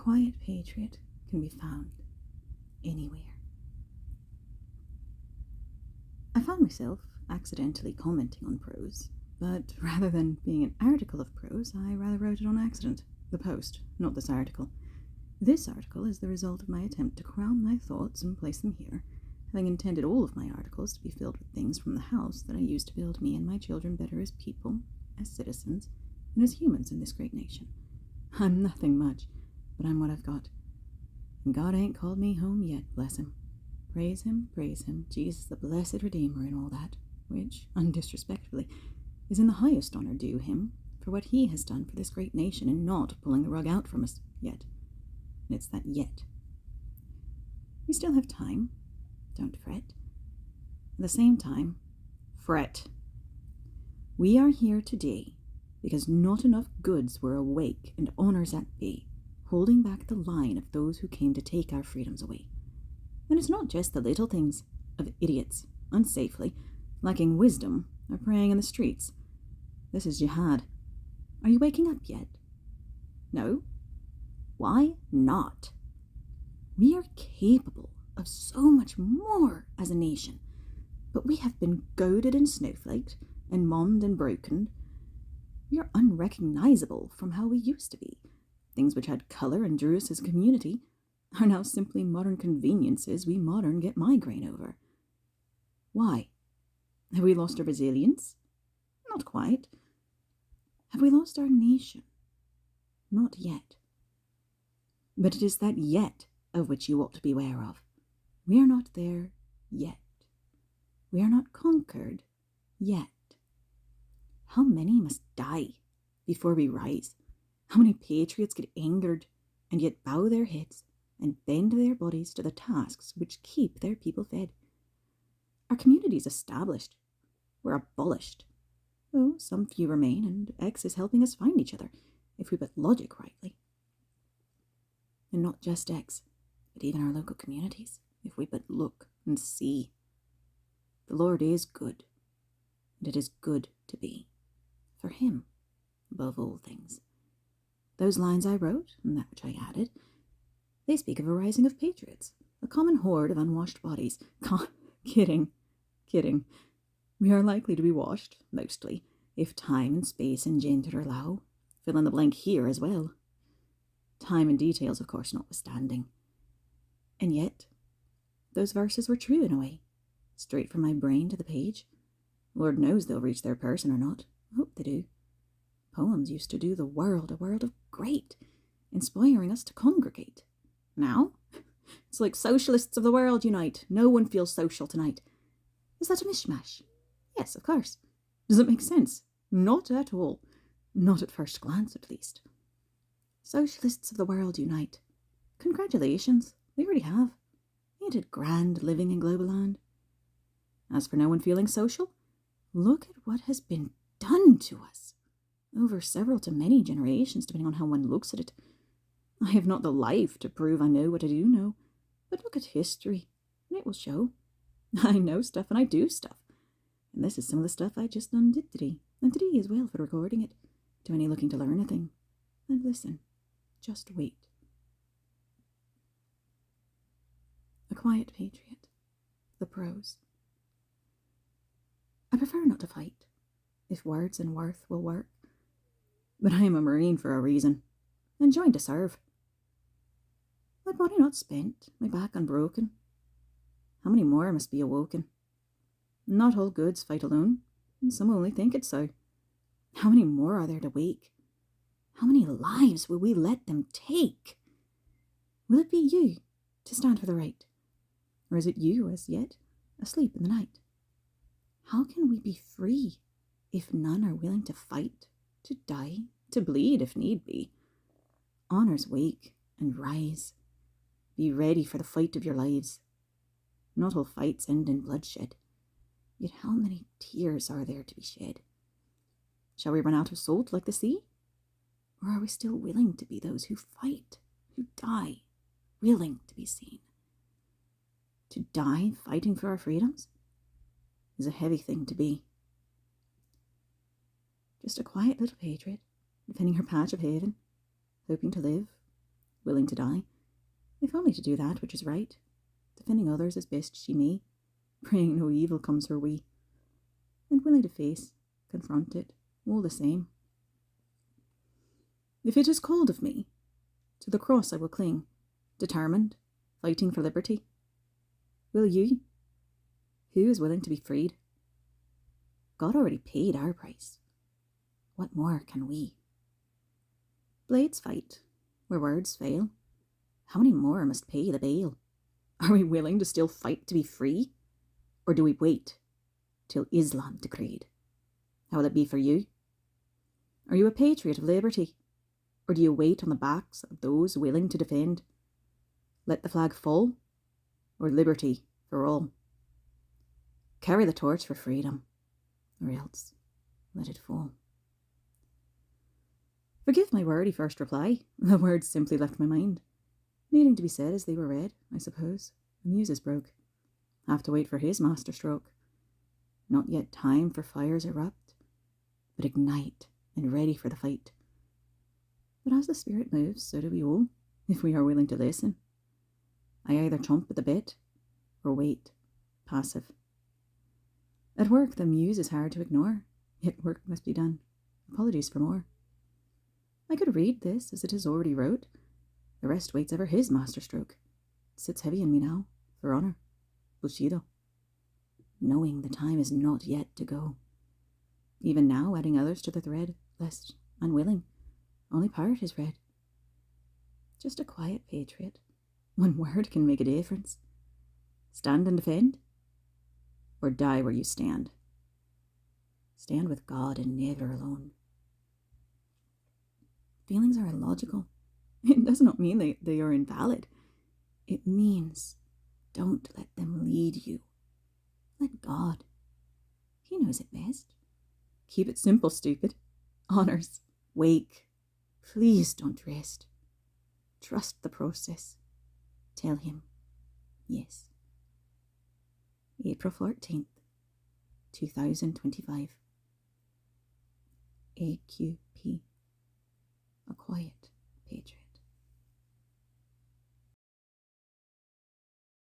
quiet patriot can be found anywhere. I found myself accidentally commenting on prose, but rather than being an article of prose, I rather wrote it on accident. The post, not this article. This article is the result of my attempt to cram my thoughts and place them here, having intended all of my articles to be filled with things from the house that I used to build me and my children better as people, as citizens, and as humans in this great nation. I'm nothing much, but I'm what I've got. And God ain't called me home yet, bless him. Praise him, Jesus the blessed Redeemer and all that, which, undisrespectfully, is in the highest honour due him for what he has done for this great nation in not pulling the rug out from us yet. And it's that yet. We still have time. Don't fret. At the same time, fret. We are here today because not enough goods were awake and honours at bay, holding back the line of those who came to take our freedoms away. And it's not just the little things of idiots, unsafely, lacking wisdom, or praying in the streets. This is jihad. Are you waking up yet? No? Why not? We are capable of so much more as a nation, but we have been goaded and snowflaked, and mommed and broken. We are unrecognizable from how we used to be. Things which had colour and drew us as a community are now simply modern conveniences we modern get migraine over. Why? Have we lost our resilience? Not quite. Have we lost our nation? Not yet. But it is that yet of which you ought to beware of. We are not there yet. We are not conquered yet. How many must die before we rise? How many patriots get angered and yet bow their heads and bend their bodies to the tasks which keep their people fed? Our communities established were abolished. Oh, some few remain, and X is helping us find each other, if we but logic rightly. And not just X, but even our local communities, if we but look and see. The Lord is good, and it is good to be, for him, above all things. Those lines I wrote, and that which I added, they speak of a rising of patriots, a common horde of unwashed bodies. Kidding. We are likely to be washed, mostly, if time and space and gender allow. Fill in the blank here as well. Time and details, of course, notwithstanding. And yet, those verses were true in a way, straight from my brain to the page. Lord knows they'll reach their person or not. I hope they do. Poems used to do the world a world of great, inspiring us to congregate. Now, it's like socialists of the world unite. No one feels social tonight. Is that a mishmash? Yes, of course. Does it make sense? Not at all. Not at first glance, at least. Socialists of the world unite. Congratulations. We already have. Ain't it grand living in Globaland? As for no one feeling social, look at what has been done to us. Over several to many generations, depending on how one looks at it. I have not the life to prove I know what I do know, but look at history, and it will show. I know stuff and I do stuff. And this is some of the stuff I just undid today, and today as well for recording it, to any looking to learn a thing. And listen, just wait. A quiet patriot, the prose. I prefer not to fight, if words and worth will work. But I am a Marine for a reason, and joined to serve. My body not spent, my back unbroken. How many more must be awoken? Not all goods fight alone, and some only think it so. How many more are there to wake? How many lives will we let them take? Will it be you to stand for the right? Or is it you, as yet, asleep in the night? How can we be free if none are willing to fight, to die, to bleed if need be? Honours wake and rise. Be ready for the fight of your lives. Not all fights end in bloodshed. Yet how many tears are there to be shed? Shall we run out of salt like the sea? Or are we still willing to be those who fight, who die, willing to be seen? To die fighting for our freedoms is a heavy thing to be. Just a quiet little patriot, defending her patch of haven, hoping to live willing to die, if only to do that which is right, defending others as best she may, praying no evil comes her way, and willing to face, confront it, all the same. If it is called of me, to the cross I will cling, determined, fighting for liberty. Will you? Who is willing to be freed? God already paid our price. What more can we? Blades fight, where words fail. How many more must pay the bail? Are we willing to still fight to be free? Or do we wait till Islam decreed? How will it be for you? Are you a patriot of liberty? Or do you wait on the backs of those willing to defend? Let the flag fall, or liberty for all? Carry the torch for freedom, or else let it fall. Forgive my wordy first reply. The words simply left my mind, needing to be said as they were read, I suppose. The muses broke. Have to wait for his masterstroke. Not yet time for fires erupt, but ignite and ready for the fight. But as the spirit moves, so do we all, if we are willing to listen. I either chomp at the bit, or wait, passive. At work, the muse is hard to ignore, yet work must be done. Apologies for more. I could read this as it is already wrote. The rest waits ever his masterstroke. It sits heavy in me now, for honour, Bushido. Knowing the time is not yet to go. Even now adding others to the thread, lest, unwilling, only part is read. Just a quiet patriot. One word can make a difference. Stand and defend, or die where you stand. Stand with God and never alone. Feelings are illogical. It does not mean they are invalid. It means don't let them lead you. Let God. He knows it best. Keep it simple, stupid. Honours. Wake. Please don't rest. Trust the process. Tell him yes. April 14th, 2025. AQP. A quiet